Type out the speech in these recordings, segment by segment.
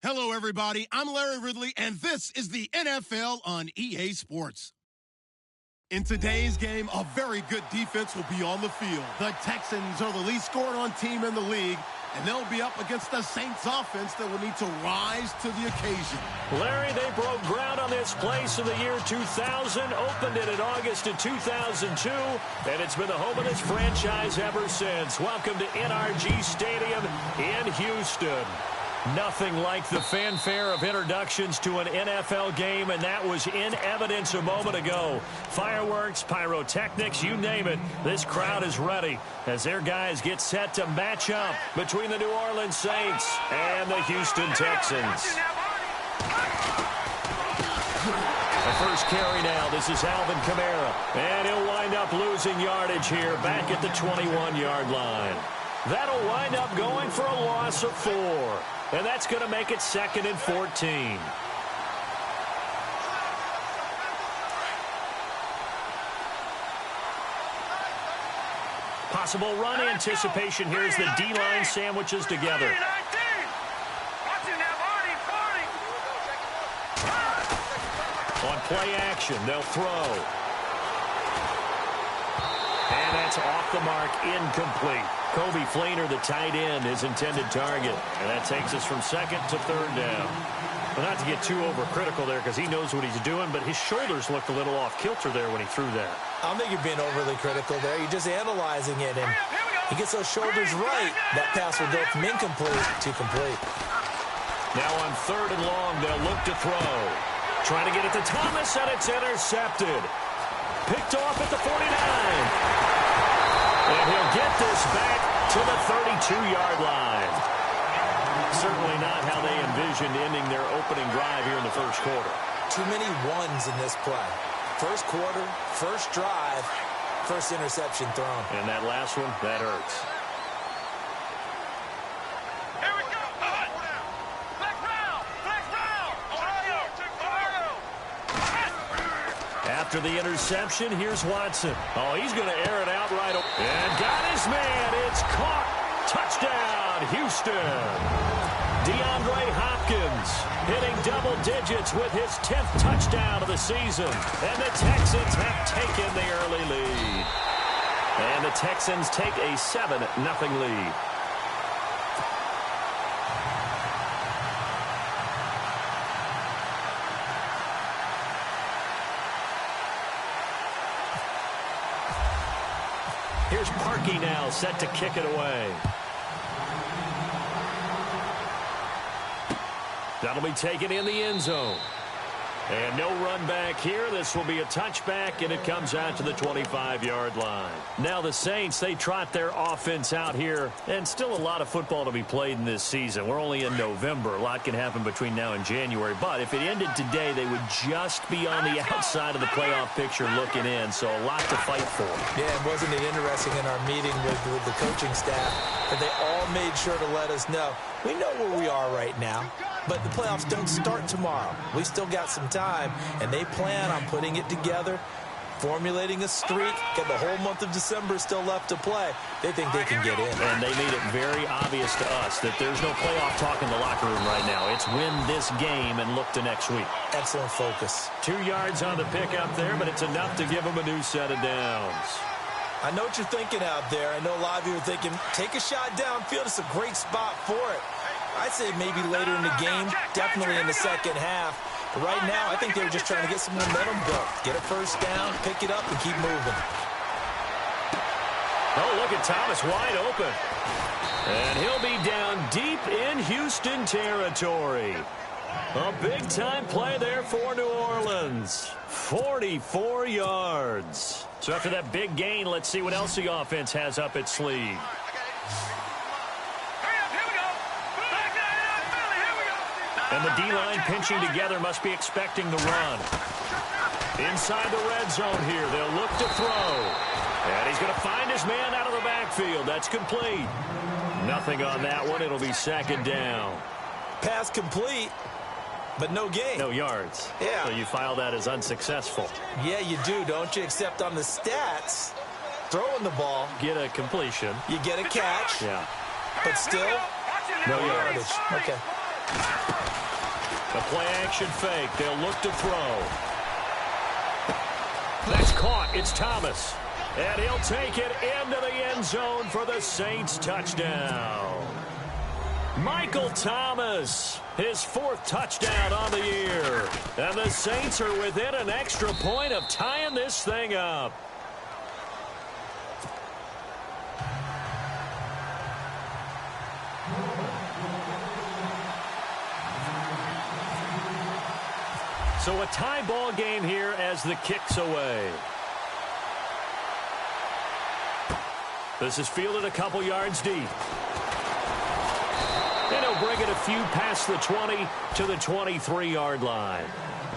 Hello, everybody. I'm Larry Ridley, and this is the NFL on EA Sports. In today's game, a very good defense will be on the field. The Texans are the least scored-on team in the league, and they'll be up against the Saints offense that will need to rise to the occasion. Larry, they broke ground on this place in the year 2000, opened it in August of 2002, and it's been the home of this franchise ever since. Welcome to NRG Stadium in Houston. Nothing like the fanfare of introductions to an NFL game, and that was in evidence a moment ago. Fireworks, pyrotechnics, you name it. This crowd is ready as their guys get set to match up between the New Orleans Saints and the Houston Texans. The first carry now. This is Alvin Kamara, and he'll wind up losing yardage here back at the 21-yard line. That'll wind up going for a loss of 4. And that's going to make it 2nd and 14. Possible run anticipation here as the D-line sandwiches together. On play action, they'll throw. And that's off the mark, incomplete. Kobe Fleener, the tight end, his intended target. And that takes us from 2nd to 3rd down. Well, not to get too overcritical there because he knows what he's doing, but his shoulders looked a little off kilter there when he threw that. I don't think you're being overly critical there. You're just analyzing it, and he gets those shoulders right. That pass will go from incomplete to complete. Now on 3rd and long, they'll look to throw. Trying to get it to Thomas, and it's intercepted. Picked off at the 49. And he'll get this back to the 32-yard line. Certainly not how they envisioned ending their opening drive here in the first quarter. Too many ones in this play. First quarter, first drive, first interception thrown. And that last one, that hurts. Here we go. Black round. After the interception, here's Watson. Oh, he's going to air it out right away. And got his man. It's caught. Touchdown, Houston. DeAndre Hopkins hitting double digits with his 10th touchdown of the season. And the Texans have taken the early lead. And the Texans take a 7-0 lead. Here's Parkey now, set to kick it away. That'll be taken in the end zone. And no run back here. This will be a touchback, and it comes out to the 25-yard line. Now the Saints, they trot their offense out here, and still a lot of football to be played in this season. We're only in November. A lot can happen between now and January. But if it ended today, they would just be on the outside of the playoff picture looking in, so a lot to fight for. Yeah, and wasn't it interesting in our meeting with the coaching staff that they all made sure to let us know, we know where we are right now. But the playoffs don't start tomorrow. We still got some time, and they plan on putting it together, formulating a streak, got the whole month of December still left to play. They think they can get in. And they made it very obvious to us that there's no playoff talk in the locker room right now. It's win this game and look to next week. Excellent focus. 2 yards on the pickup there, but it's enough to give them a new set of downs. I know what you're thinking out there. I know a lot of you are thinking, take a shot downfield. It's a great spot for it. I'd say maybe later in the game, definitely in the second half. But right now, I think they were just trying to get some momentum built. Get a first down, pick it up, and keep moving. Oh, look at Thomas wide open. And he'll be down deep in Houston territory. A big-time play there for New Orleans. 44 yards. So after that big gain, let's see what else the offense has up its sleeve. And the D-line pinching together must be expecting the run. Inside the red zone here, they'll look to throw. And he's going to find his man out of the backfield. That's complete. Nothing on that one. It'll be 2nd down. Pass complete, but no gain. No yards. Yeah. So you file that as unsuccessful. Yeah, you do, don't you? Except on the stats, throwing the ball. Get a completion. You get a catch. Yeah. But still, No yardage. Okay. A play-action fake. They'll look to throw. That's caught. It's Thomas. And he'll take it into the end zone for the Saints touchdown. Michael Thomas, his 4th touchdown on the year. And the Saints are within an extra point of tying this thing up. So a tie ball game here as the kick's away. This is fielded a couple yards deep. And he'll bring it a few past the 20 to the 23-yard line.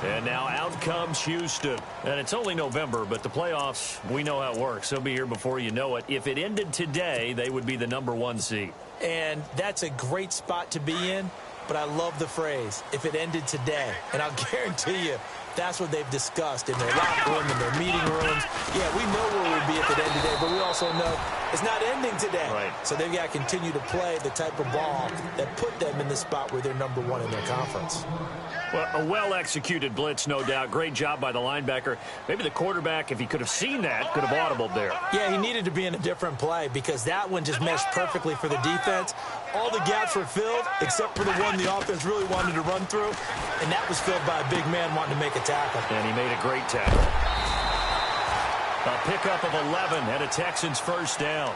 And now out comes Houston. And it's only November, but the playoffs, we know how it works. They'll be here before you know it. If it ended today, they would be the #1 seed. And that's a great spot to be in. But I love the phrase, if it ended today. And I'll guarantee you, that's what they've discussed in their locker room, in their meeting rooms. Yeah, we know where we'd be if it ended today, but we also know it's not ending today. Right. So they've got to continue to play the type of ball that put them in the spot where they're #1 in their conference. Well, a well-executed blitz, no doubt. Great job by the linebacker. Maybe the quarterback, if he could have seen that, could have audibled there. Yeah, he needed to be in a different play because that one just meshed perfectly for the defense. All the gaps were filled except for the one the offense really wanted to run through, and that was filled by a big man wanting to make a tackle. And he made a great tackle. A pickup of 11 and a Texans first down.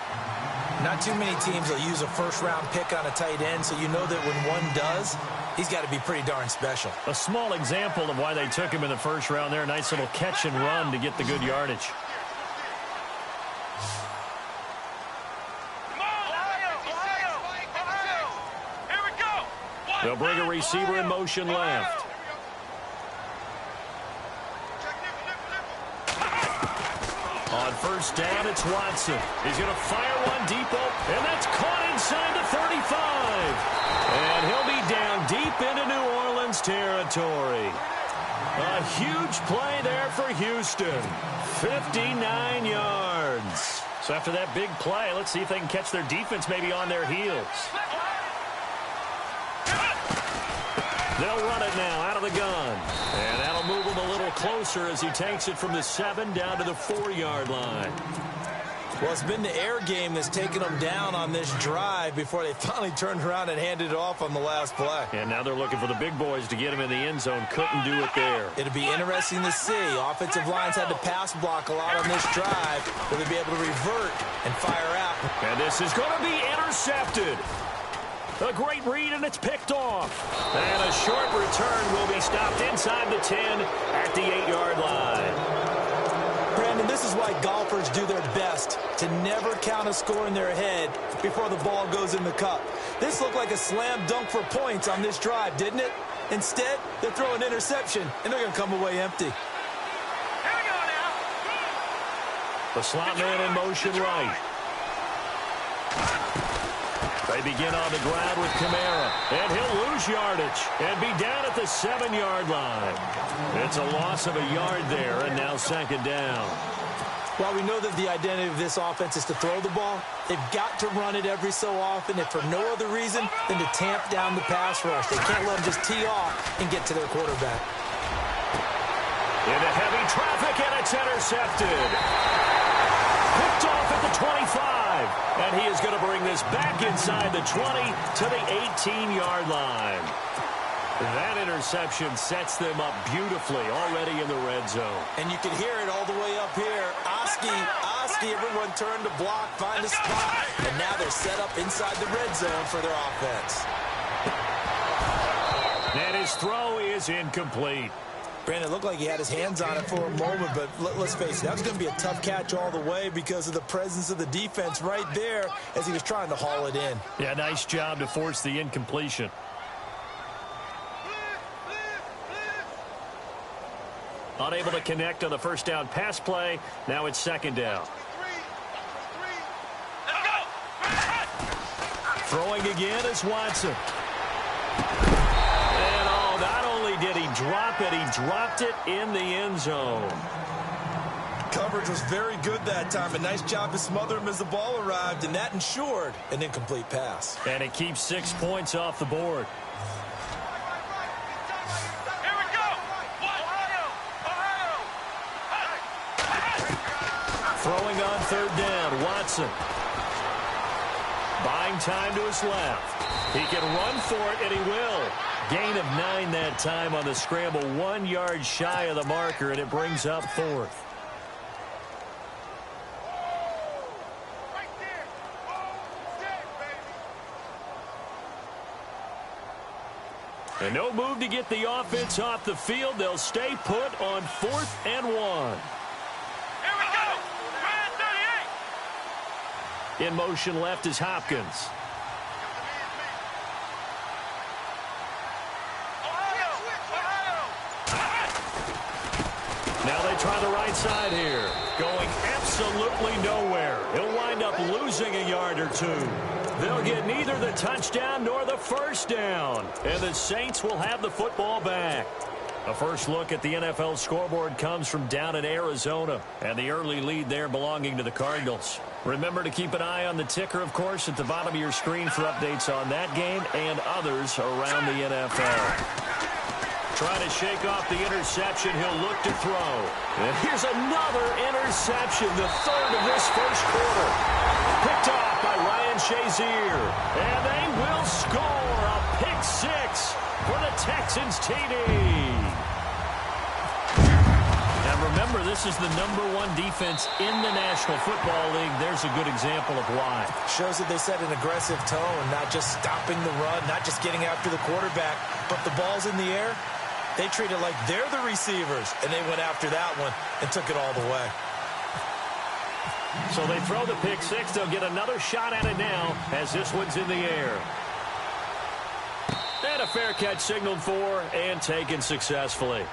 Not too many teams will use a first-round pick on a tight end, so you know that when one does, he's got to be pretty darn special. A small example of why they took him in the first round there. Nice little catch and run to get the good yardage. They'll bring a receiver in motion left. On first down, it's Watson. He's going to fire one deep open, and that's caught inside the 35. And he'll be down deep into New Orleans territory. A huge play there for Houston. 59 yards. So after that big play, let's see if they can catch their defense maybe on their heels. They'll run it now out of the gun. And that'll move him a little closer as he takes it from the 7 down to the 4-yard line. Well, it's been the air game that's taken them down on this drive before they finally turned around and handed it off on the last play. And now they're looking for the big boys to get him in the end zone. Couldn't do it there. It'll be interesting to see. Offensive lines had to pass block a lot on this drive. Will they be able to revert and fire out? And this is going to be intercepted. A great read, and it's picked off. And a short return will be stopped inside the 10 at the 8-yard line. Brandon, this is why golfers do their best to never count a score in their head before the ball goes in the cup. This looked like a slam dunk for points on this drive, didn't it? Instead, they throw an interception, and they're going to come away empty. Here we go now. The slot man in motion right. They begin on the ground with Kamara, and he'll lose yardage and be down at the 7-yard line. It's a loss of a yard there, and now second down. While we know that the identity of this offense is to throw the ball, they've got to run it every so often, if for no other reason than to tamp down the pass rush. They can't let them just tee off and get to their quarterback. Into heavy traffic, and it's intercepted. Picked off at the 25. And he is going to bring this back inside the 20 to the 18-yard line. That interception sets them up beautifully already in the red zone. And you can hear it all the way up here. Oski, everyone turned to block, find a spot. And now they're set up inside the red zone for their offense. And his throw is incomplete. Brandon, it looked like he had his hands on it for a moment, but let's face it, that was going to be a tough catch all the way because of the presence of the defense right there as he was trying to haul it in. Yeah, nice job to force the incompletion. Unable to connect on the first down pass play. Now it's second down. Throwing again is Watson. Not only did he drop it, he dropped it in the end zone. Coverage was very good that time. A nice job to smother him as the ball arrived, and that ensured an incomplete pass. And it keeps 6 points off the board. Throwing on third down, Watson. Buying time to his left. He can run for it, and he will. Gain of 9 that time on the scramble. 1 yard shy of the marker, and it brings up fourth. Right there. Stay, baby. And no move to get the offense off the field. They'll stay put on 4th and 1. Here we go. Ryan 38. In motion left is Hopkins. Now they try the right side here. Going absolutely nowhere. He'll wind up losing a yard or two. They'll get neither the touchdown nor the first down. And the Saints will have the football back. A first look at the NFL scoreboard comes from down in Arizona. And the early lead there belonging to the Cardinals. Remember to keep an eye on the ticker, of course, at the bottom of your screen for updates on that game and others around the NFL. Trying to shake off the interception. He'll look to throw. And here's another interception, the third of this first quarter. Picked off by Ryan Shazier. And they will score a pick six for the Texans TD. Now remember, this is the #1 defense in the National Football League. There's a good example of why. Shows that they set an aggressive tone, not just stopping the run, not just getting after the quarterback, but the ball's in the air. They treat it like they're the receivers, and they went after that one and took it all the way. So they throw the pick six. They'll get another shot at it now as this one's in the air. And a fair catch signaled for and taken successfully.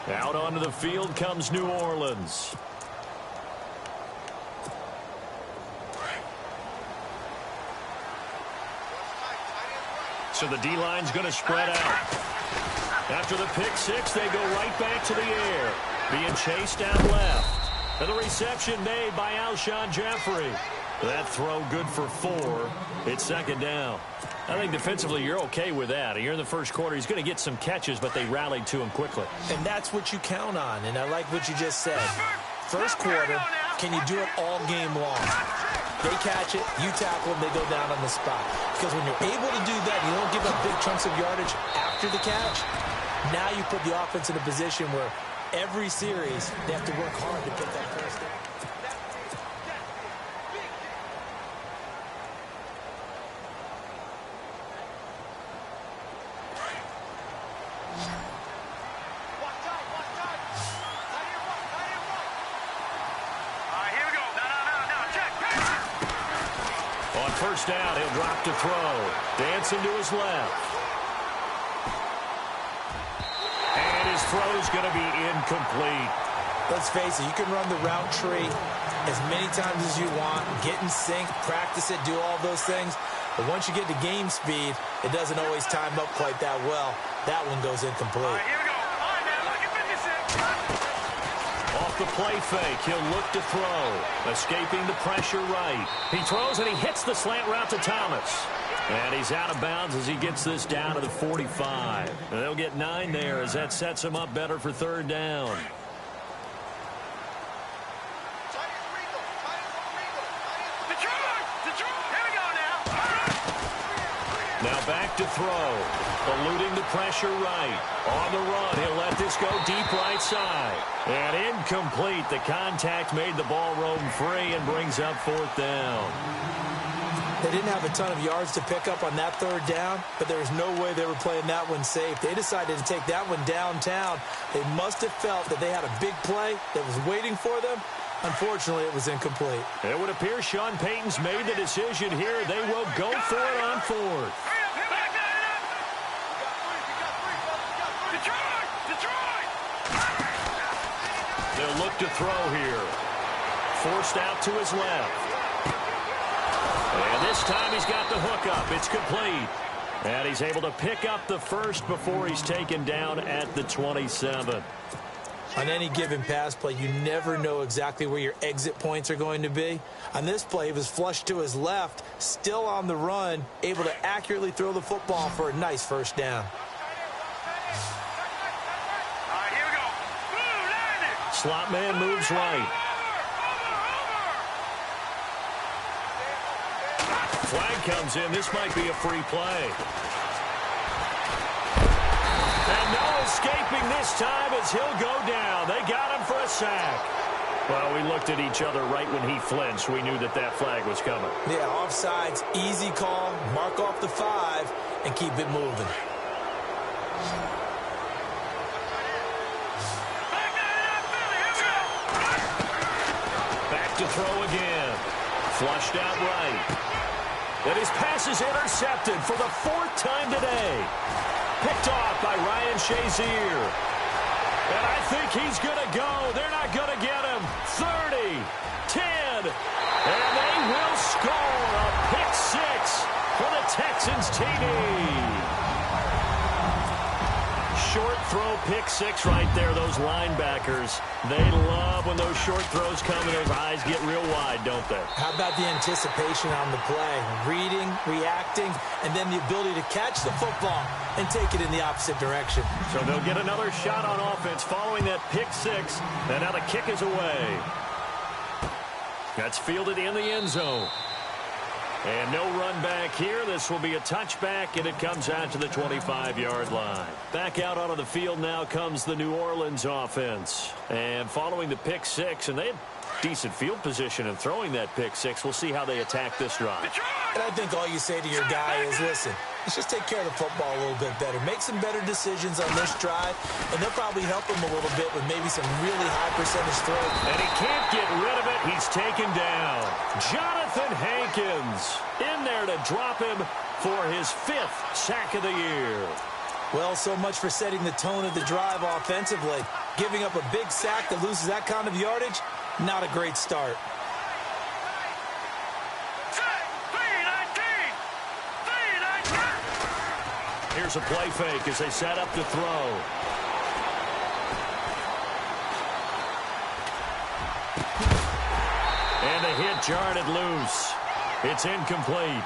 Out onto the field comes New Orleans. So the D-line's going to spread out. After the pick six, they go right back to the air. Being chased out left. And the reception made by Alshon Jeffrey. That throw good for 4. It's second down. I think defensively you're okay with that. Here in the first quarter, he's going to get some catches, but they rallied to him quickly. And that's what you count on, and I like what you just said. First quarter, can you do it all game long? They catch it, you tackle them, they go down on the spot. Because when you're able to do that, you don't give up big chunks of yardage after the catch. Now you put the offense in a position where every series they have to work hard to get that first down. First down, he'll drop to throw. Dancing to his left. And his throw's going to be incomplete. Let's face it, you can run the route tree as many times as you want, get in sync, practice it, do all those things. But once you get to game speed, it doesn't always time up quite that well. That one goes incomplete. All right, here we go. All right, man, look at 56. Off the play fake, he'll look to throw. Escaping the pressure right. He throws and he hits the slant route to Thomas. And he's out of bounds as he gets this down to the 45. And they'll get 9 there as that sets him up better for third down. Now back to throw. Eluding the pressure right. On the run, he'll let this go deep right side. And incomplete. The contact made the ball roam free and brings up fourth down. They didn't have a ton of yards to pick up on that third down, but there was no way they were playing that one safe. They decided to take that one downtown. They must have felt that they had a big play that was waiting for them. Unfortunately, it was incomplete. It would appear Sean Payton's made the decision here. They will go for it on fourth. They'll look to throw here. Forced out to his left. And this time he's got the hook up. It's complete. And he's able to pick up the first before he's taken down at the 27. On any given pass play, you never know exactly where your exit points are going to be. On this play, he was flushed to his left, still on the run, able to accurately throw the football for a nice first down. All right, here we go. Slot man moves right. comes in. This might be a free play. And no escaping this time as he'll go down. They got him for a sack. Well, we looked at each other right when he flinched. We knew that that flag was coming. Yeah, offsides, easy call. Mark off the 5 and keep it moving. Back to throw again. Flushed out right. And his pass is intercepted for the 4th time today. Picked off by Ryan Shazier. And I think he's going to go. They're not going to get him. 30, 10, and they will score a pick 6 for the Texans TD. Short throw pick 6 right there. Those linebackers, they love when those short throws come and those eyes get real wide, don't they? How about the anticipation on the play? Reading, reacting, and then the ability to catch the football and take it in the opposite direction. So they'll get another shot on offense following that pick 6, and now the kick is away. That's fielded in the end zone. And no run back here. This will be a touchback, and it comes out to the 25-yard line. Back out onto the field now comes the New Orleans offense. And following the pick 6, and they had decent field position in throwing that pick 6. We'll see how they attack this drive. And I think all you say to your guy is, listen, let's just take care of the football a little bit better. Make some better decisions on this drive, and they'll probably help him a little bit with maybe some really high percentage throws. And he can't get rid of it. He's taken down. Jonathan Hankins in there to drop him for his 5th sack of the year. Well, so much for setting the tone of the drive offensively. Giving up a big sack that loses that kind of yardage, not a great start. Here's a play fake as they set up to throw. And the hit jarred it loose. It's incomplete.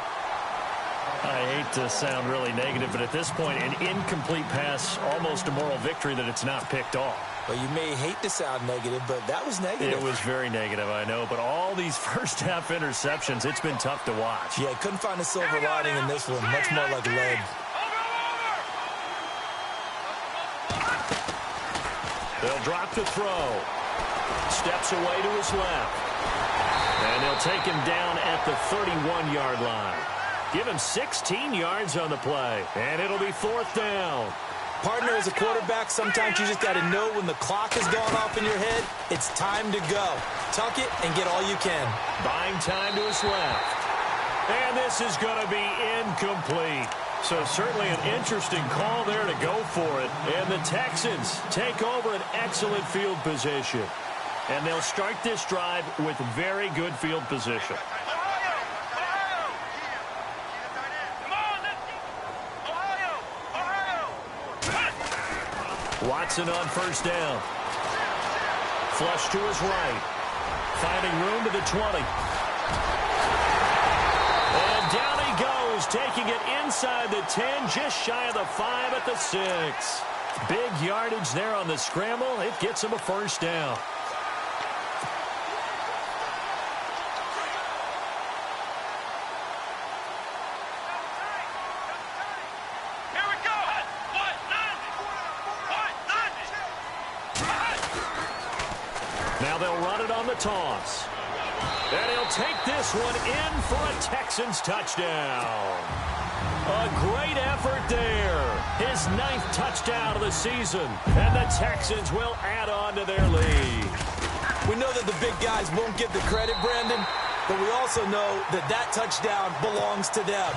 I hate to sound really negative, but at this point, an incomplete pass, almost a moral victory that it's not picked off. Well, you may hate to sound negative, but that was negative. It was very negative, I know, but all these first-half interceptions, it's been tough to watch. Yeah, couldn't find a silver lining in this one. Much more like lead. They'll drop to throw. Steps away to his left. And they'll take him down at the 31-yard line. Give him 16 yards on the play. And it'll be 4th down. Partner, as a quarterback, sometimes you just got to know when the clock has gone off in your head, it's time to go. Tuck it and get all you can. Buying time to his left. And this is going to be incomplete. So certainly an interesting call there to go for it. And the Texans take over an excellent field position. And they'll start this drive with very good field position. Watson on first down. Flush to his right. Finding room to the 20. And down he goes, taking it inside the 10, just shy of the 5 at the 6. Big yardage there on the scramble. It gets him a first down. Now they'll run it on the toss. And he'll take this one in for a Texans touchdown. A great effort there. His 9th touchdown of the season. And the Texans will add on to their lead. We know that the big guys won't get the credit, Brandon, but we also know that that touchdown belongs to them.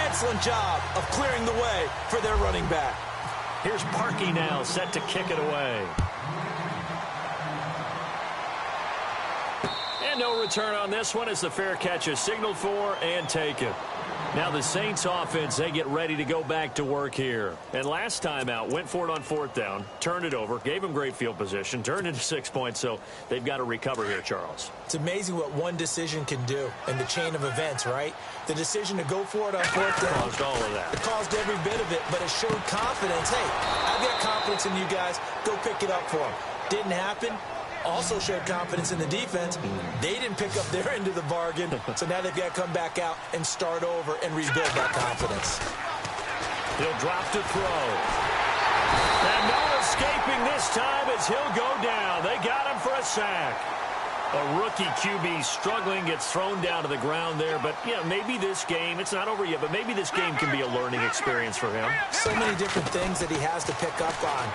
Excellent job of clearing the way for their running back. Here's Parkey now set to kick it away. And no return on this one as the fair catch is signaled for and taken. Now the Saints offense, they get ready to go back to work here. And last time out, went for it on 4th down, turned it over, gave them great field position, turned into 6 points, so they've got to recover here, Charles. It's amazing what one decision can do in the chain of events, right? The decision to go for it on 4th down. Caused all of that. It caused every bit of it, but it showed confidence. Hey, I've got confidence in you guys. Go pick it up for them. Didn't happen. also showed confidence in the defense. They didn't pick up their end of the bargain, so now they've got to come back out and start over and rebuild that confidence. He'll drop to throw. And no escaping this time as he'll go down. They got him for a sack. A rookie QB struggling, gets thrown down to the ground there. But, yeah, maybe this game, it's not over yet, but maybe this game can be a learning experience for him. So many different things that he has to pick up on.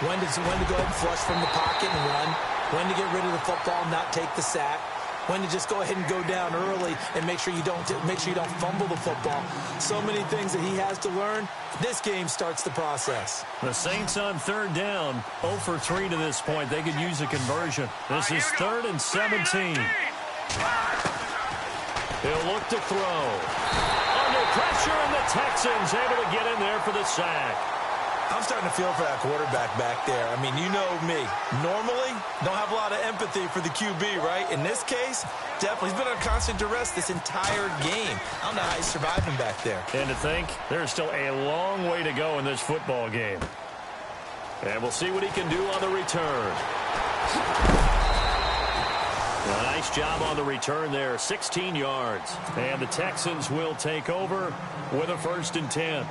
When to go ahead and flush from the pocket and run. When to get rid of the football, not take the sack. When to just go ahead and go down early and make sure you don't fumble the football. So many things that he has to learn. This game starts the process. The Saints on third down, 0 for 3 to this point. They could use a conversion. This is 3rd and 17. He'll look to throw. Under pressure, and the Texans able to get in there for the sack. I'm starting to feel for that quarterback back there. I mean, you know me. Normally, don't have a lot of empathy for the QB, right? In this case, definitely. He's been under constant duress this entire game. I don't know how he's surviving back there. And to think, there's still a long way to go in this football game. And we'll see what he can do on the return. A nice job on the return there, 16 yards. And the Texans will take over with a 1st and 10.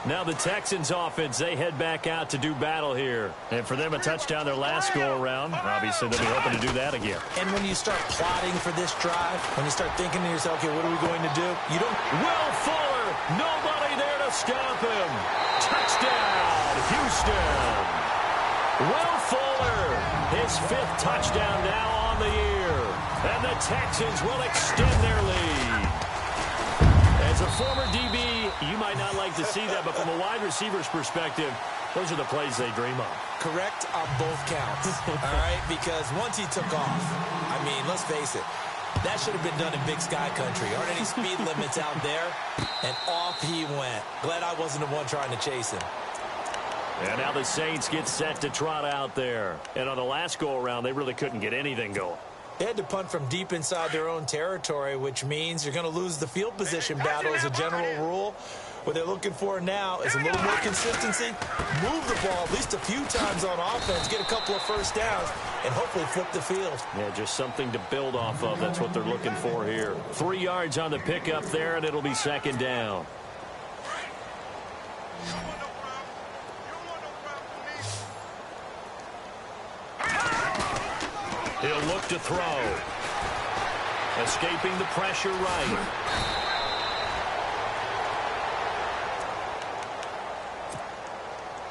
Now the Texans offense, they head back out to do battle here. And for them, a touchdown their last go-around. Obviously, they'll be hoping to do that again. And when you start plotting for this drive, when you start thinking to yourself, okay, what are we going to do? You don't... Will Fuller, nobody there to stop him. Touchdown, Houston. Will Fuller, his 5th touchdown now on the year. And the Texans will extend their lead. As a former DB, you might not like to see that, but from a wide receiver's perspective, those are the plays they dream of. Correct on both counts, all right? Because once he took off, I mean, let's face it, that should have been done in Big Sky Country. Aren't any speed limits out there? And off he went. Glad I wasn't the one trying to chase him. And now the Saints get set to trot out there. And on the last go-around, they really couldn't get anything going. They had to punt from deep inside their own territory, which means you're going to lose the field position battle as a general rule. What they're looking for now is a little more consistency, move the ball at least a few times on offense, get a couple of first downs, and hopefully flip the field. Yeah, just something to build off of. That's what they're looking for here. 3 yards on the pickup there, and it'll be 2nd down. He'll look to throw. Escaping the pressure right.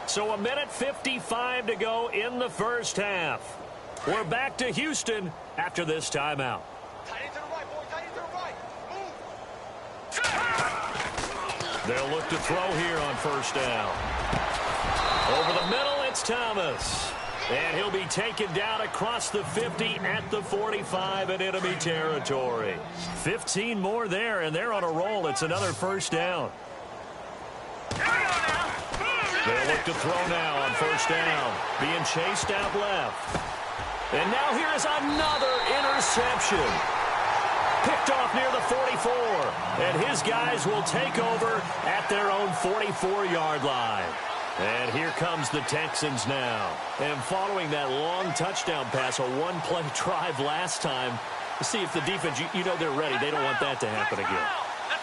So 1:55 to go in the first half. We're back to Houston after this timeout. Tight into the right, boy. Tight into the right. Move. They'll look to throw here on 1st down. Over the middle, it's Thomas. And he'll be taken down across the 50 at the 45 in enemy territory. 15 more there, and they're on a roll. It's another 1st down. They'll look to throw now on 1st down. Being chased out left. And now here's another interception. Picked off near the 44. And his guys will take over at their own 44-yard line. And here comes the Texans now. And following that long touchdown pass, a one-play drive last time, to see if the defense, you know they're ready. They don't want that to happen again.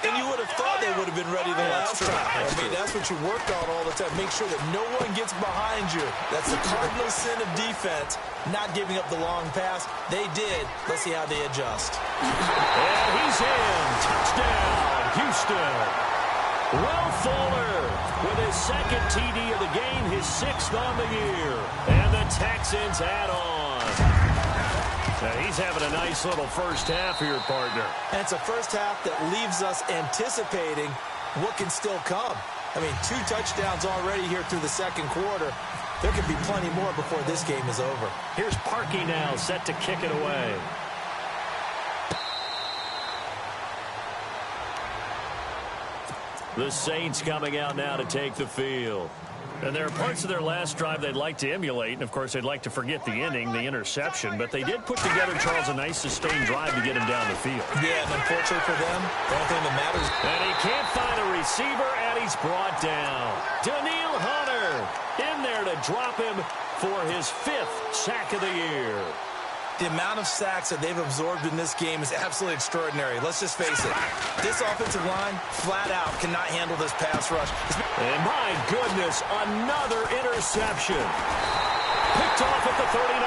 And you would have thought they would have been ready the last time. I mean, that's what you worked on all the time. Make sure that no one gets behind you. That's the cardinal sin of defense, not giving up the long pass. They did. Let's see how they adjust. And he's in. Touchdown, Houston. Will Fuller with his 2nd TD of the game, his 6th on the year. And the Texans add on. Now he's having a nice little first half here, partner. And it's a first half that leaves us anticipating what can still come. I mean, 2 touchdowns already here through the 2nd quarter. There could be plenty more before this game is over. Here's Parkey now, set to kick it away. The Saints coming out now to take the field. And there are parts of their last drive they'd like to emulate, and of course they'd like to forget the ending, the interception, but they did put together, Charles, a nice sustained drive to get him down the field. Yeah, and unfortunately for them, the only thing that matters. And he can't find a receiver, and he's brought down. Daniil Hunter in there to drop him for his 5th sack of the year. The amount of sacks that they've absorbed in this game is absolutely extraordinary. Let's just face it. This offensive line, flat out, cannot handle this pass rush. And my goodness, another interception. Picked off at the 39.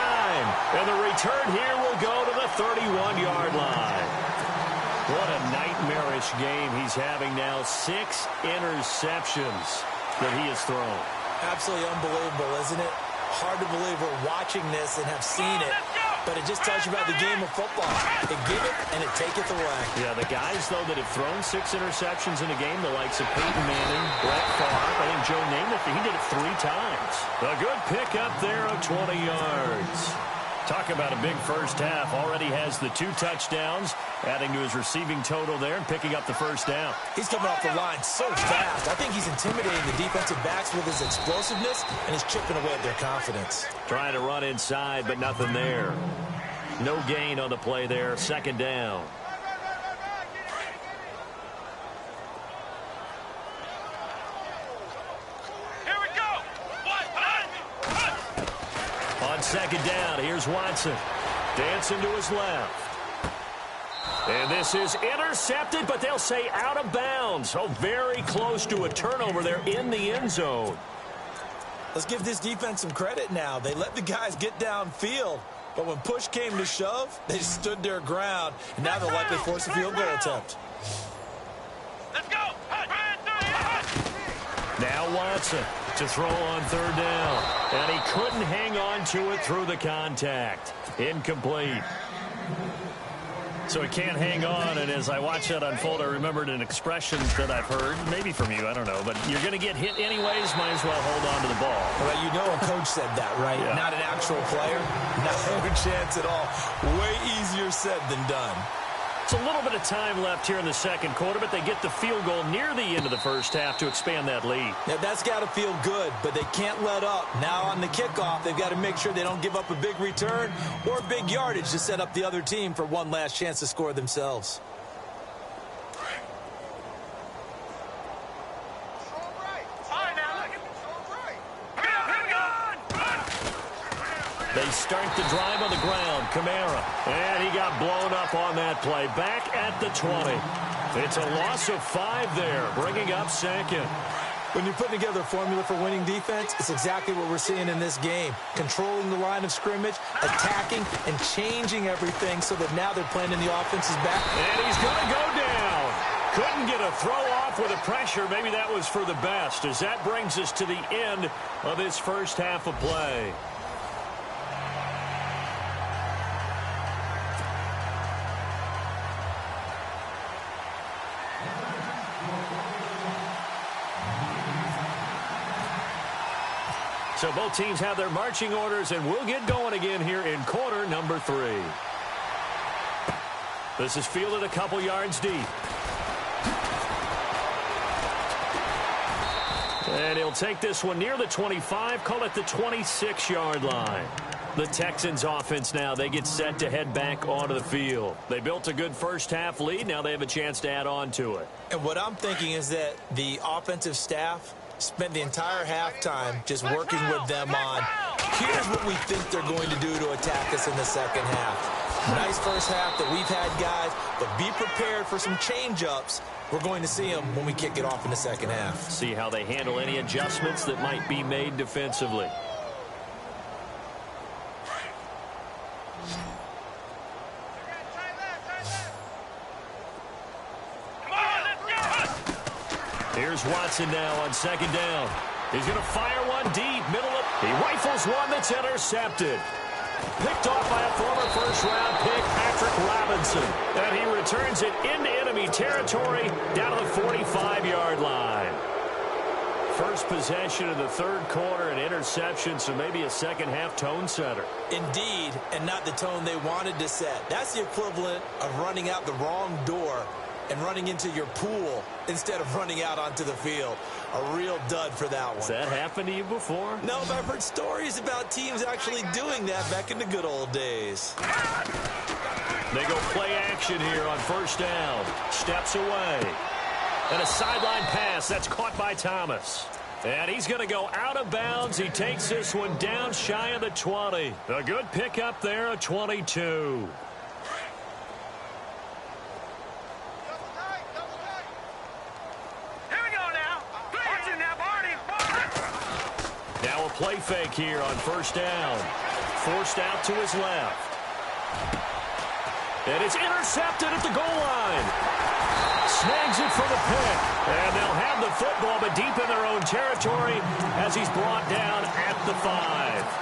And the return here will go to the 31-yard line. What a nightmarish game he's having now. 6 interceptions that he has thrown. Absolutely unbelievable, isn't it? Hard to believe we're watching this and have seen it. But it just tells you about the game of football. It give it and it taketh away. Yeah, the guys, though, that have thrown 6 interceptions in a game, the likes of Peyton Manning, Brett Favre, I think Joe Namath, he did it 3 times. A good pick up there of 20 yards. Talk about a big first half. Already has the 2 touchdowns, adding to his receiving total there and picking up the first down. He's coming off the line so fast. I think he's intimidating the defensive backs with his explosiveness, and he's chipping away at their confidence. Trying to run inside, but nothing there. No gain on the play there. 2nd down. Here we go. On 2nd down, here's Watson. Dancing to his left. And this is intercepted, but they'll say out of bounds. Oh, very close to a turnover there in the end zone. Let's give this defense some credit now. They let the guys get downfield, but when push came to shove, they stood their ground, and now they'll likely force a field goal attempt. Let's go. Now Watson to throw on 3rd down. And he couldn't hang on to it through the contact. Incomplete. So he can't hang on, and as I watch that unfold, I remembered an expression that I've heard, maybe from you, I don't know, but you're going to get hit anyways, might as well hold on to the ball. Well, you know a coach said that, right? Yeah. Not an actual player. No chance at all. Way easier said than done. It's a little bit of time left here in the 2nd quarter, but they get the field goal near the end of the first half to expand that lead. Now, that's got to feel good, but they can't let up. Now on the kickoff, they've got to make sure they don't give up a big return or big yardage to set up the other team for one last chance to score themselves. They start the drive on the ground. Kamara. And he got blown up on that play. Back at the 20. It's a loss of 5 there, bringing up 2nd. When you're putting together a formula for winning defense, it's exactly what we're seeing in this game. Controlling the line of scrimmage, attacking, and changing everything so that now they're playing in the offense's back. And he's going to go down. Couldn't get a throw off with the pressure. Maybe that was for the best, as that brings us to the end of this first half of play. So both teams have their marching orders, and we'll get going again here in quarter number 3. This is fielded a couple yards deep. And he'll take this one near the 25, call it the 26-yard line. The Texans offense now, they get set to head back onto the field. They built a good first half lead. Now they have a chance to add on to it. And what I'm thinking is that the offensive staff spent the entire halftime just working with them on, here's what we think they're going to do to attack us in the 2nd half. Nice first half that we've had, guys, but be prepared for some change-ups. We're going to see them when we kick it off in the 2nd half. See how they handle any adjustments that might be made defensively. Here's Watson now on 2nd down. He's going to fire one deep, middle of. He rifles one that's intercepted. Picked off by a former first-round pick, Patrick Robinson. And he returns it into enemy territory down to the 45-yard line. First possession of the 3rd quarter, an interception, so maybe a second-half tone setter. Indeed, and not the tone they wanted to set. That's the equivalent of running out the wrong door and running into your pool instead of running out onto the field. A real dud for that one. Has that happened to you before? No, but I've heard stories about teams actually doing that back in the good old days. They go play action here on 1st down. Steps away. And a sideline pass that's caught by Thomas. And he's going to go out of bounds. He takes this one down shy of the 20. A good pickup there, a 22. Now a play fake here on first down. Forced out to his left. And it's intercepted at the goal line. Snags it for the pick. And they'll have the football, but deep in their own territory as he's brought down at the 5.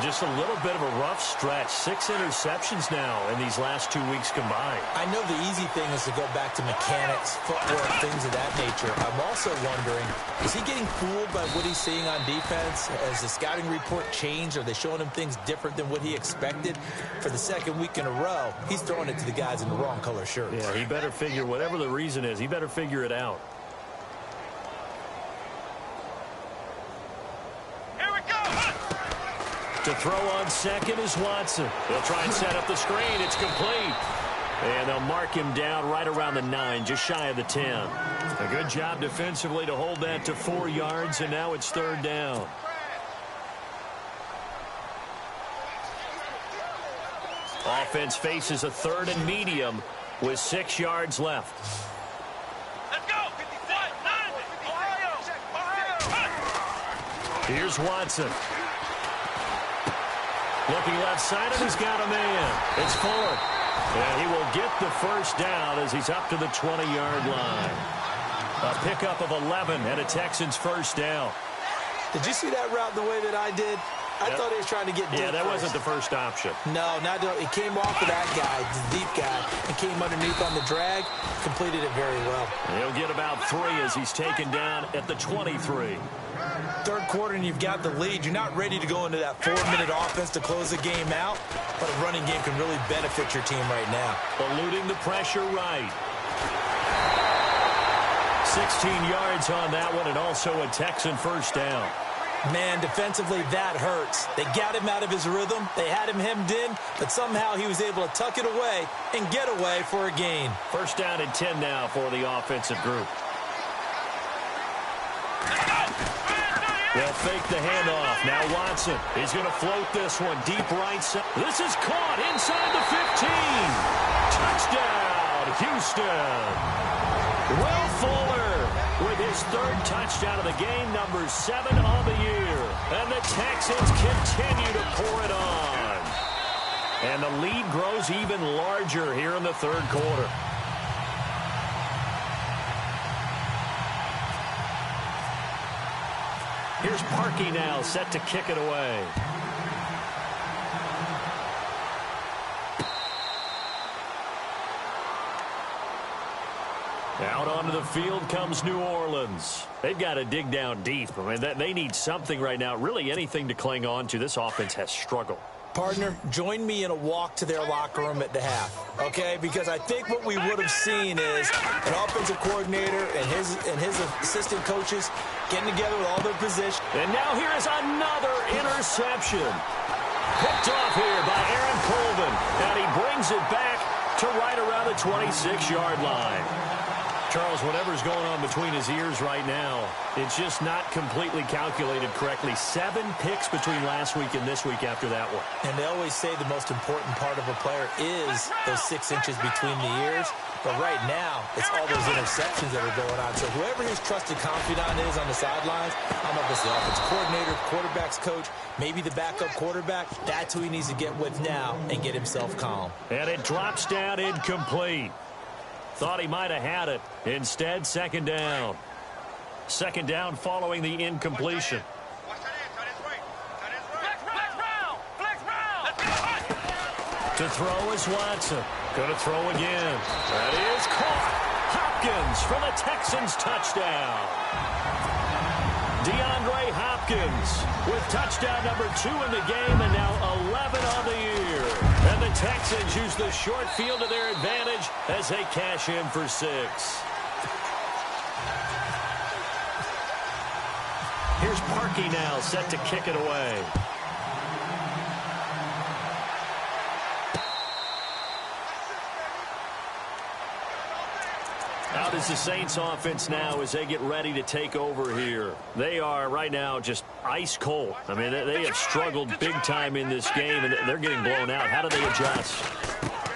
Just a little bit of a rough stretch. 6 interceptions now in these last 2 weeks combined. I know the easy thing is to go back to mechanics, footwork, things of that nature. I'm also wondering, is he getting fooled by what he's seeing on defense? Has the scouting report changed? Are they showing him things different than what he expected? For the second week in a row, he's throwing it to the guys in the wrong color shirts. Yeah, he better figure, whatever the reason is, he better figure it out. To throw on second is Watson. They'll try and set up the screen. It's complete. And they'll mark him down right around the 9, just shy of the 10. A good job defensively to hold that to 4 yards, and now it's third down. Offense faces a 3rd and medium with 6 yards left. Let's go. Ohio. Here's Watson. Looking left side, and he's got a man. It's Fuller. And he will get the first down as he's up to the 20-yard line. A pickup of 11 and a Texans first down. Did you see that route the way that I did? I thought he was trying to get deep. Yeah, that first. wasn't the first option. No, he came off of that guy, the deep guy, and came underneath on the drag, completed it very well. He'll get about 3 as he's taken down at the 23. Third quarter and you've got the lead. You're not ready to go into that 4-minute offense to close the game out, but a running game can really benefit your team right now. Eluding the pressure right. 16 yards on that one, and also a Texan first down. Man, defensively, that hurts. They got him out of his rhythm. They had him hemmed in, but somehow he was able to tuck it away and get away for a gain. First down and 10 now for the offensive group. They'll fake the handoff. Now Watson is going to float this one deep right side. This is caught inside the 15. Touchdown, Houston. Will Fuller with his 3rd touchdown of the game, number 7 on the year. And the Texans continue to pour it on. And the lead grows even larger here in the 3rd quarter. Here's Parkey now, set to kick it away. Out onto the field comes New Orleans. They've got to dig down deep. I mean, they need something right now, really anything to cling on to. This offense has struggled. Partner, join me in a walk to their locker room at the half, okay? Because I think what we would have seen is an offensive coordinator and his assistant coaches getting together with all their positions. And now here is another interception. Picked off here by Aaron Colvin, and he brings it back to right around the 26-yard line. Charles, whatever's going on between his ears right now, it's just not completely calculated correctly. 7 picks between last week and this week after that one. And they always say the most important part of a player is those 6 inches between the ears. But right now, it's all those interceptions that are going on. So whoever his trusted confidant is on the sidelines, I don't know if it's the offensive coordinator, quarterback's coach, maybe the backup quarterback, that's who he needs to get with now and get himself calm. And it drops down incomplete. Thought he might have had it. Instead, 2nd down. 2nd down following the incompletion. To throw is Watson. Going to throw again. That is caught. Hopkins for the Texans touchdown. DeAndre Hopkins with touchdown number 2 in the game and now 11 on the year. And the Texans use the short field to their advantage as they cash in for 6. Here's Parkey now set to kick it away. Out is is the Saints offense now as they get ready to take over here? They are right now just ice cold. I mean, they have struggled big time in this game, and they're getting blown out. How do they adjust?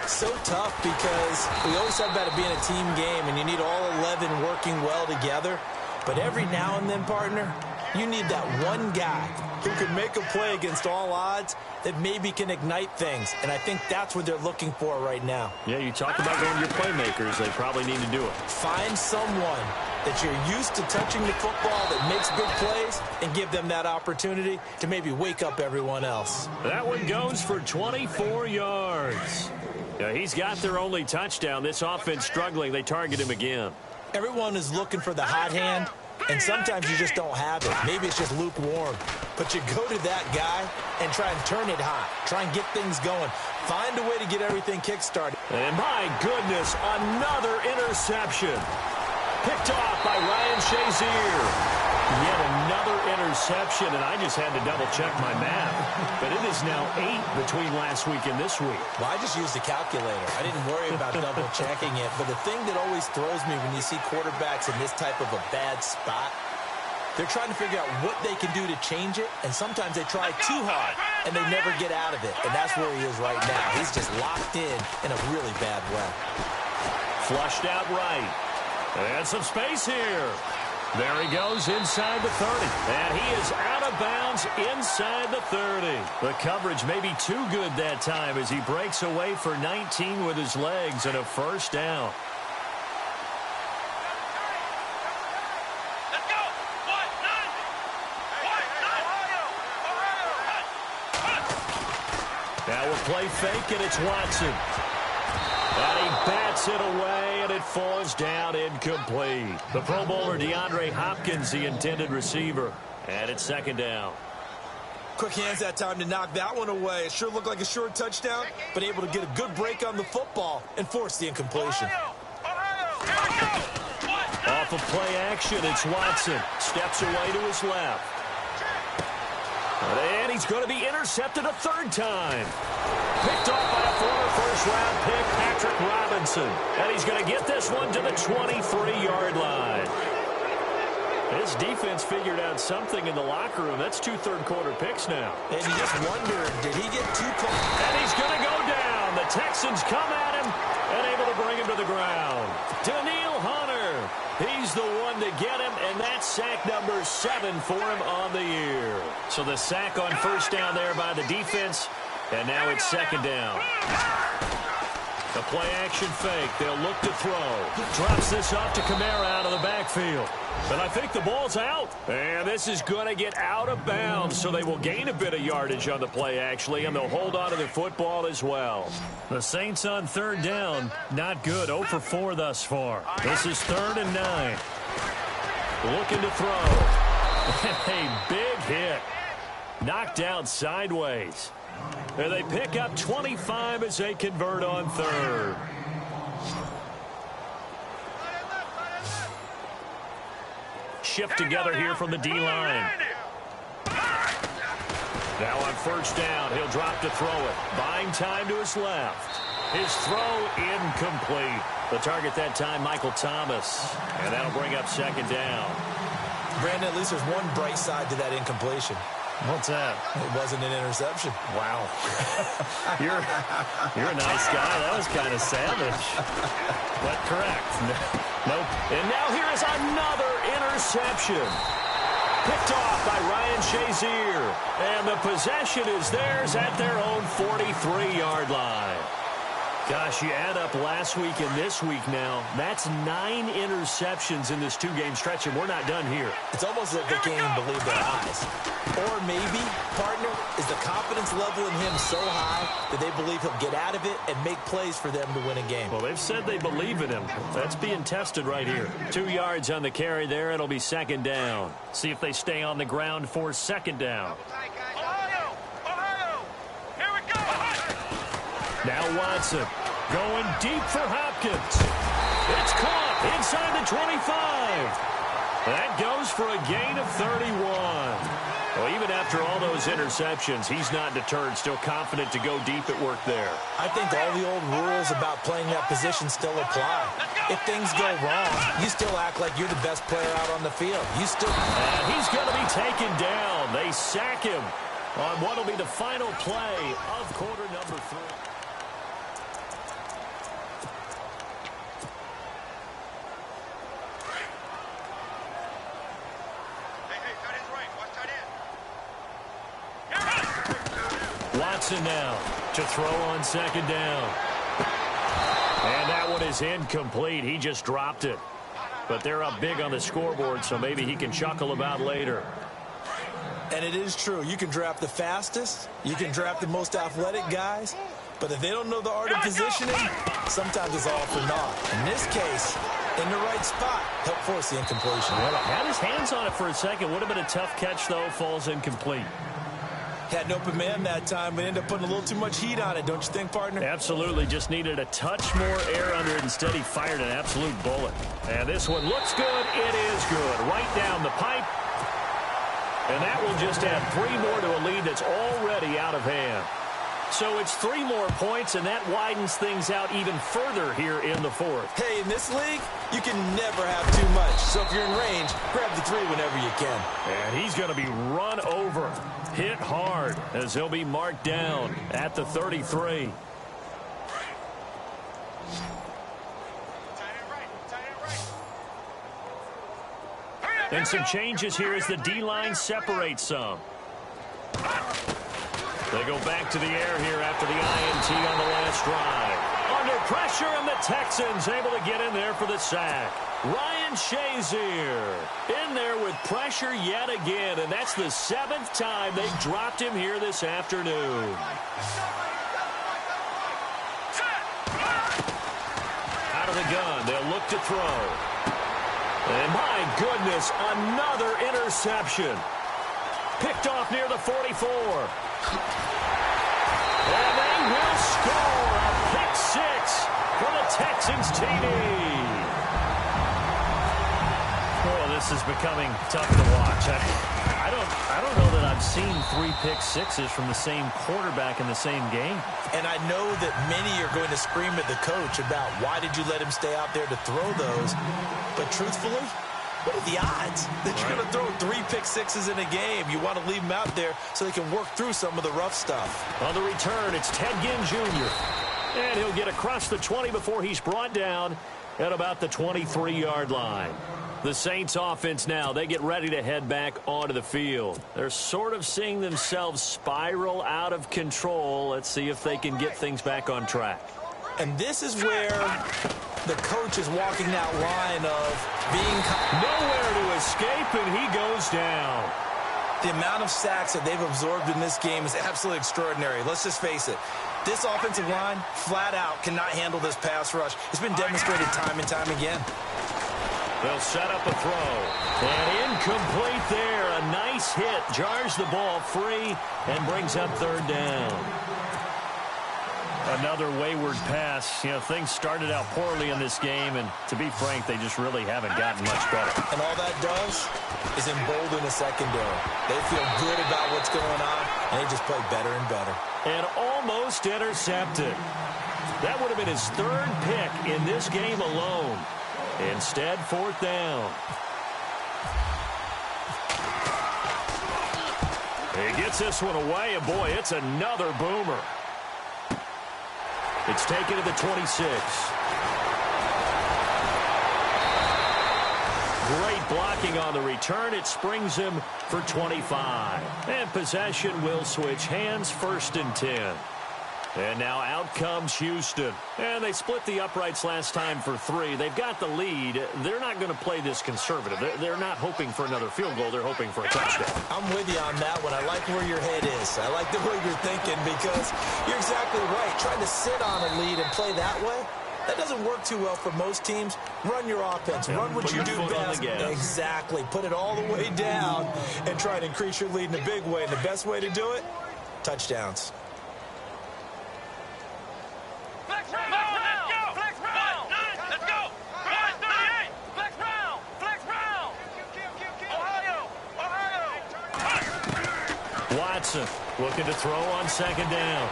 So tough because we always talk about it being a team game, and you need all 11 working well together. But every now and then, partner, you need that one guy who can make a play against all odds that maybe can ignite things. And I think that's what they're looking for right now. Yeah, you talk about going to your playmakers. They probably need to do it. Find someone that you're used to touching the football that makes big plays and give them that opportunity to maybe wake up everyone else. That one goes for 24 yards. Yeah, he's got their only touchdown. This offense struggling. They target him again. Everyone is looking for the hot hand, and sometimes you just don't have it. Maybe it's just lukewarm. But you go to that guy and try and turn it hot. Try and get things going. Find a way to get everything kick-started. And my goodness, another interception. Picked off by Ryan Shazier. Yet another interception, and I just had to double-check my math. But it is now 8 between last week and this week. Well, I just used a calculator. I didn't worry about double-checking it. But the thing that always throws me when you see quarterbacks in this type of a bad spot, they're trying to figure out what they can do to change it, and sometimes they try too hard, and they never get out of it. And that's where he is right now. He's just locked in a really bad way. Flushed out right. And some space here. There he goes inside the 30. And he is out of bounds inside the 30. The coverage may be too good that time as he breaks away for 19 with his legs and a first down. Let's go. Now we'll play fake, and it's Watson. And he bats it away, and it falls down incomplete. The Pro Bowler DeAndre Hopkins, the intended receiver. And it's second down. Quick hands that time to knock that one away. It sure looked like a short touchdown, but able to get a good break on the football and force the incompletion. Off of play action, it's Watson. Steps away to his left. And he's going to be intercepted a third time. Picked off by a former first-round pick, Patrick Robinson. And he's going to get this one to the 23-yard line. His defense figured out something in the locker room. That's 2 third-quarter picks now. And you just wonder, did he get too close? And he's going to go down. The Texans come at him and able to bring him to the ground. Daniil Hunter. He's the one to get him, and that's sack number 7 for him on the year. So the sack on first down there by the defense, and now it's second down. The play-action fake. They'll look to throw. Drops this off to Kamara out of the backfield. But I think the ball's out. And this is going to get out of bounds, so they will gain a bit of yardage on the play, actually, and they'll hold on to the football as well. The Saints on third down. Not good. 0 for 4 thus far. This is 3rd and 9. Looking to throw. A big hit. Knocked out sideways. And they pick up 25 as they convert on third. Shift together here from the D-line. Now on first down, he'll drop to throw it. Buying time to his left. His throw incomplete. The target that time, Michael Thomas. And that'll bring up second down. Brandon, at least there's one bright side to that incompletion. What's that? It wasn't an interception. Wow. You're a nice guy. That was kind of savage. But correct. Nope. And now here is another interception. Picked off by Ryan Shazier. And the possession is theirs at their own 43-yard line. Gosh, you add up last week and this week now. That's 9 interceptions in this 2-game stretch, and we're not done here. It's almost like they can't even believe their eyes. Or maybe, partner, is the confidence level in him so high that they believe he'll get out of it and make plays for them to win a game. Well, they've said they believe in him. That's being tested right here. 2 yards on the carry there. It'll be second down. See if they stay on the ground for second down. Now Watson going deep for Hopkins. It's caught inside the 25. That goes for a gain of 31. Well, even after all those interceptions, he's not deterred, still confident to go deep at work there. I think all the old rules about playing that position still apply. If things go wrong, you still act like you're the best player out on the field. And he's going to be taken down. They sack him on what will be the final play of quarter number 3. Watson now to throw on second down. And that one is incomplete. He just dropped it. But they're up big on the scoreboard, so maybe he can chuckle about later. And it is true. You can draft the fastest. You can draft the most athletic guys. But if they don't know the art of positioning, sometimes it's all for naught. In this case, in the right spot, help force the incompletion. Well, had his hands on it for a second. Would have been a tough catch, though. Falls incomplete. Had an open man that time, but ended up putting a little too much heat on it, don't you think, partner? Absolutely. Just needed a touch more air under it. Instead, he fired an absolute bullet. And this one looks good. It is good. Right down the pipe. And that will just add 3 more to a lead that's already out of hand. So it's 3 more points, and that widens things out even further here in the 4th. Hey, in this league, you can never have too much. So if you're in range, grab the 3 whenever you can. And he's going to be run over, hit hard, as he'll be marked down at the 33. And some changes here as the D-line separates some. They go back to the air here after the INT on the last drive. Under pressure, and the Texans able to get in there for the sack. Ryan Shazier in there with pressure yet again, and that's the 7th time they've dropped him here this afternoon. Out of the gun, they'll look to throw. And my goodness, another interception. Picked off near the 44. And they will score a pick 6 for the Texans TD. Oh, this is becoming tough to watch. I don't know that I've seen 3 pick 6s from the same quarterback in the same game. And I know that many are going to scream at the coach about why did you let him stay out there to throw those. But truthfully, what are the odds that you're going to throw 3 pick 6s in a game? You want to leave them out there so they can work through some of the rough stuff. On the return, it's Ted Ginn Jr. And he'll get across the 20 before he's brought down at about the 23-yard line. The Saints offense now, they get ready to head back onto the field. They're sort of seeing themselves spiral out of control. Let's see if they can get things back on track. And this is where the coach is walking that line of being nowhere to escape, and he goes down. The amount of sacks that they've absorbed in this game is absolutely extraordinary. Let's just face it. This offensive line, flat out, cannot handle this pass rush. It's been demonstrated time and time again. They'll set up a throw. And incomplete there. A nice hit. Jars the ball free and brings up 3rd down. Another wayward pass. You know, things started out poorly in this game, and to be frank, they just really haven't gotten much better. And all that does is embolden the secondary. They feel good about what's going on, and they just play better and better. And almost intercepted. That would have been his 3rd pick in this game alone. Instead, 4th down. He gets this one away, and boy, it's another boomer. It's taken to the 26. Great blocking on the return. It springs him for 25. And possession will switch hands, 1st and 10. And now out comes Houston. And they split the uprights last time for 3. They've got the lead. They're not going to play this conservative. They're not hoping for another field goal. They're hoping for a touchdown. I'm with you on that one. I like where your head is. I like the way you're thinking because you're exactly right. Trying to sit on a lead and play that way, that doesn't work too well for most teams. Run your offense. Run what you do best. Exactly. Put it all the way down and try to increase your lead in a big way. And the best way to do it, touchdowns. Watson looking to throw on second down.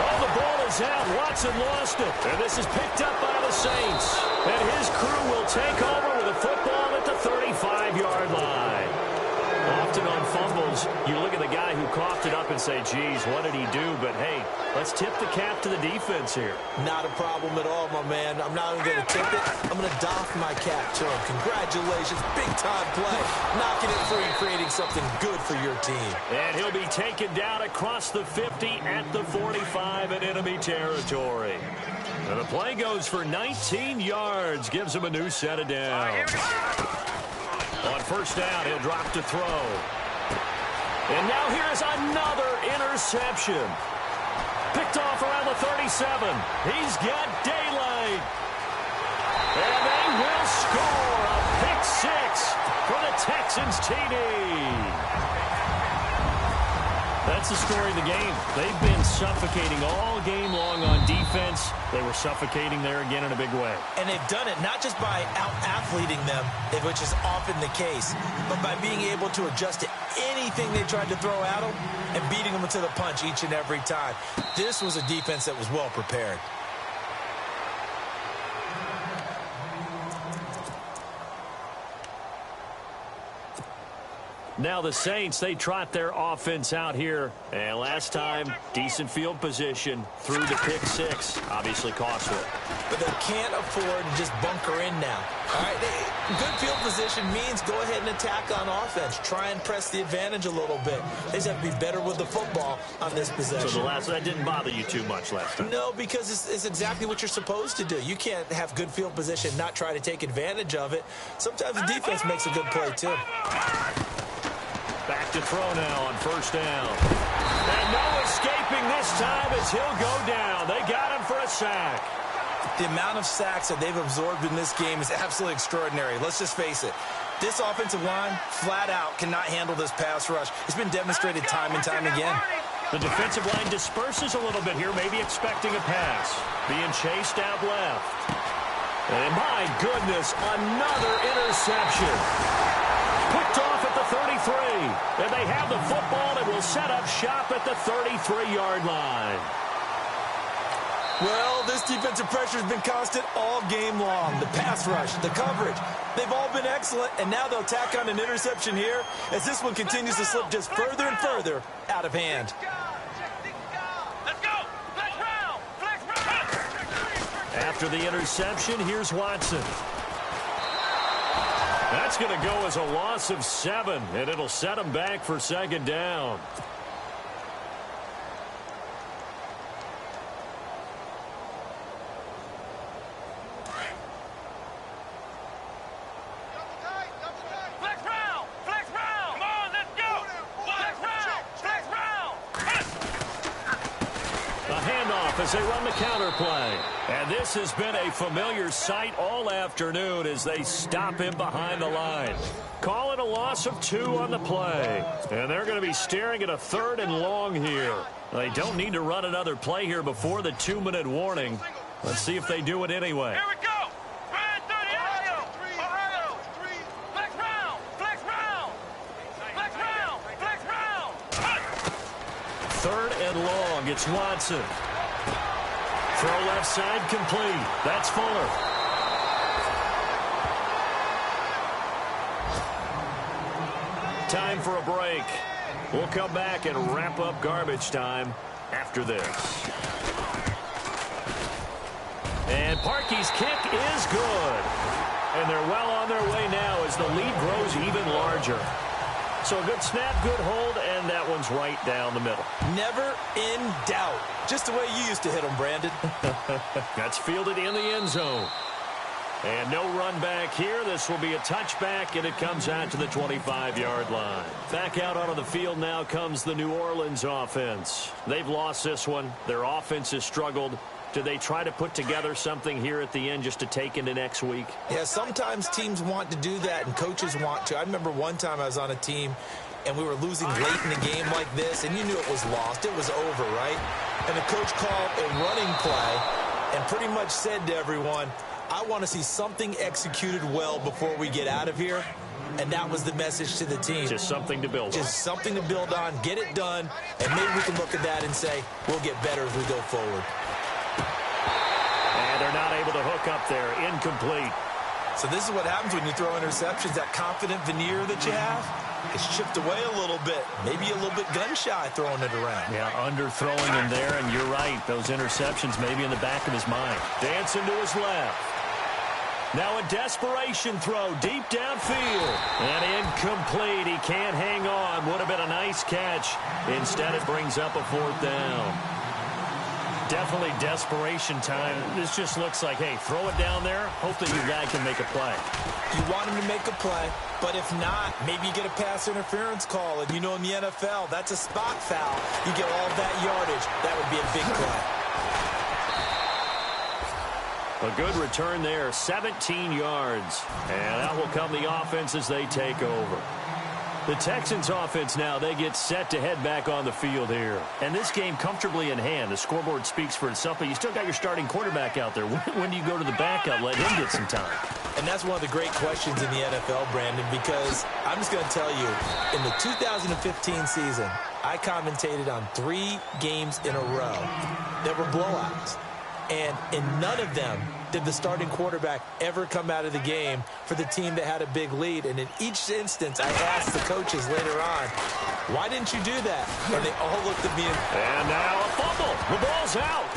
Oh, the ball is out. Watson lost it. And this is picked up by the Saints. And his crew will take over with a football at the 35-yard line. Often on fumbles, you look at the guy who coughed it up and say, geez, what did he do? But, hey, let's tip the cap to the defense here. Not a problem at all, my man. I'm not even going to tip it. I'm going to doff my cap to him. Congratulations. Big-time play. Knocking it free and creating something good for your team. And he'll be taken down across the 50 at the 45 in enemy territory. And the play goes for 19 yards. Gives him a new set of downs. On first down, he'll drop to throw. And now here's another interception. Picked off around the 37. He's got daylight. And they will score a pick six for the Texans TD. That's the story of the game. They've been suffocating all game long on defense. They were suffocating there again in a big way. And they've done it not just by out-athleting them, which is often the case, but by being able to adjust to anything they tried to throw at them and beating them to the punch each and every time. This was a defense that was well prepared. Now the Saints, they trot their offense out here. And last time, decent field position through the pick six. Obviously costly. But they can't afford to just bunker in now. All right, good field position means go ahead and attack on offense. Try and press the advantage a little bit. They just have to be better with the football on this possession. So that didn't bother you too much last time? No, because it's exactly what you're supposed to do. You can't have good field position, not try to take advantage of it. Sometimes the defense makes a good play, too. Back to throw now on first down. And no escaping this time as he'll go down. They got him for a sack. The amount of sacks that they've absorbed in this game is absolutely extraordinary. Let's just face it. This offensive line, flat out, cannot handle this pass rush. It's been demonstrated time and time again. The defensive line disperses a little bit here, maybe expecting a pass. Being chased out left. And my goodness, another interception. Picked off at the 33. And they have the football and will set up shop at the 33-yard line. Well, this defensive pressure has been constant all game long. The pass rush, the coverage, they've all been excellent, and now they'll tack on an interception here as this one continues to slip just further and further out of hand. Let's go! Flex round! Flex round! After the interception, here's Watson. That's going to go as a loss of 7, and it'll set him back for second down. Flex round! Flex round! Come on, let's go! Flex round! Flex round! A handoff as they run the counter play. And this has been a familiar sight all afternoon as they stop him behind the line. Call it a loss of 2 on the play. And they're going to be staring at a 3rd and long here. They don't need to run another play here before the 2-minute warning. Let's see if they do it anyway. Here we go! Ryan 30, Ohio! Flex round! Flex round! Flex round! Flex round! 3rd and long. It's Watson. Throw left side complete. That's Fuller. Time for a break. We'll come back and wrap up garbage time after this. And Parkey's kick is good. And they're well on their way now as the lead grows even larger. So a good snap, good hold, and that one's right down the middle. Never in doubt. Just the way you used to hit them, Brandon. That's fielded in the end zone. And no run back here. This will be a touchback, and it comes out to the 25-yard line. Back out onto the field now comes the New Orleans offense. They've lost this one. Their offense has struggled. Do they try to put together something here at the end just to take into next week? Yeah, sometimes teams want to do that, and coaches want to. I remember one time I was on a team, and we were losing late in the game like this, and you knew it was lost. It was over, right? And the coach called a running play and pretty much said to everyone, I want to see something executed well before we get out of here. And that was the message to the team. Just something to build on. Just something to build on, get it done, and maybe we can look at that and say, we'll get better as we go forward. And they're not able to hook up there. Incomplete. So this is what happens when you throw interceptions. That confident veneer that you have is chipped away a little bit. Maybe a little bit gun-shy throwing it around. Yeah, underthrowing him there, and you're right. Those interceptions maybe in the back of his mind. Dancing to his left. Now a desperation throw deep downfield. And incomplete. He can't hang on. Would have been a nice catch. Instead, it brings up a fourth down. Definitely desperation time. This just looks like, hey, throw it down there. Hope that your guy can make a play. You want him to make a play, but if not, maybe you get a pass interference call. And you know in the NFL, that's a spot foul. You get all of that yardage. That would be a big play. A good return there, 17 yards. And out will come the offense as they take over. The Texans offense now, they get set to head back on the field here. And this game comfortably in hand. The scoreboard speaks for itself, but you still got your starting quarterback out there. When do you go to the backup, let him get some time? And that's one of the great questions in the NFL, Brandon, because I'm just going to tell you, in the 2015 season, I commentated on 3 games in a row that were blowouts. And in none of them did the starting quarterback ever come out of the game for the team that had a big lead. And in each instance, I asked the coaches later on, why didn't you do that? And they all looked at me. And now a fumble. The ball's out.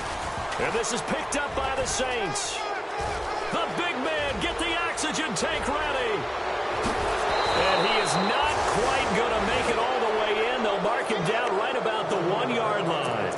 And this is picked up by the Saints. The big man, get the oxygen tank ready. And he is not quite going to make it all the way in. They'll mark him down right about the 1-yard line.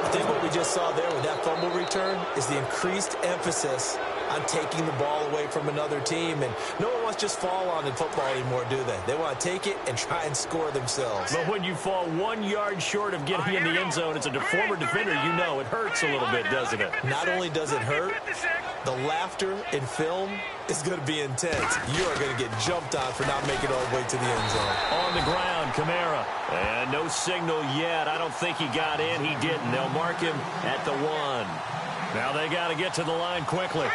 I think what we just saw there with that fumble return is the increased emphasis on taking the ball away from another team. And no one wants to just fall on in football anymore, do they? They want to take it and try and score themselves. But when you fall 1 yard short of getting in the end zone as a former defender, you know it hurts a little bit, doesn't it? Not only does it hurt, the laughter in film is going to be intense. You are going to get jumped on for not making it all the way to the end zone. On the ground, Kamara. And no signal yet. I don't think he got in. He didn't. They'll mark him at the 1. Now they got to get to the line quickly.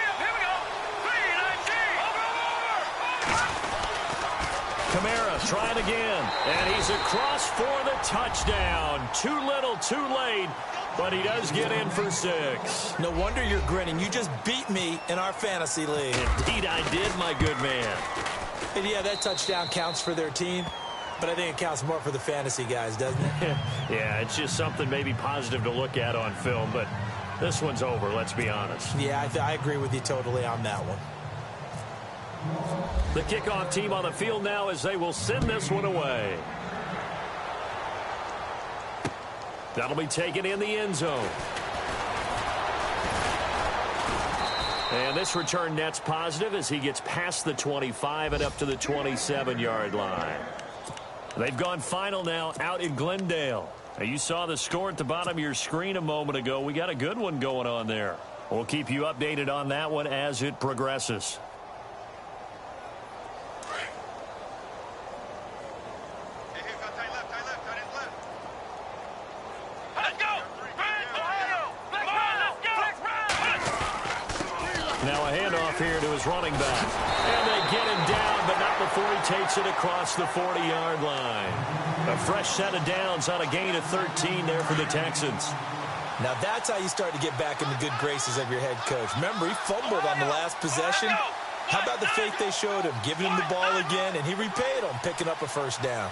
Kamara trying again. And he's across for the touchdown. Too little, too late. But he does get in for 6. No wonder you're grinning. You just beat me in our fantasy league. Indeed I did, my good man. And yeah, that touchdown counts for their team. But I think it counts more for the fantasy guys, doesn't it? Yeah, it's just something maybe positive to look at on film. But this one's over, let's be honest. Yeah, I agree with you totally on that one. The kickoff team on the field now as they will send this one away. That'll be taken in the end zone. And this return net's positive as he gets past the 25 and up to the 27-yard line. They've gone final now out in Glendale. Now, you saw the score at the bottom of your screen a moment ago. We got a good one going on there. We'll keep you updated on that one as it progresses. Now a handoff here to his running back. And they get him down, but not before he takes it across the 40-yard line. A fresh set of downs on a gain of 13 there for the Texans. Now that's how you start to get back in the good graces of your head coach. Remember, he fumbled on the last possession. How about the faith they showed him, giving him the ball again, and he repaid them, picking up a first down.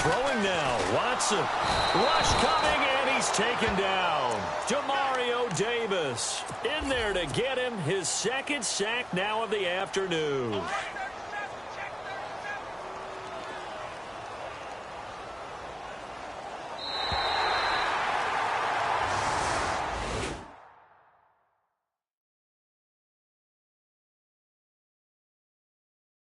Throwing now, Watson. Rush coming, and he's taken down. Demario Davis in there to get him his second sack now of the afternoon.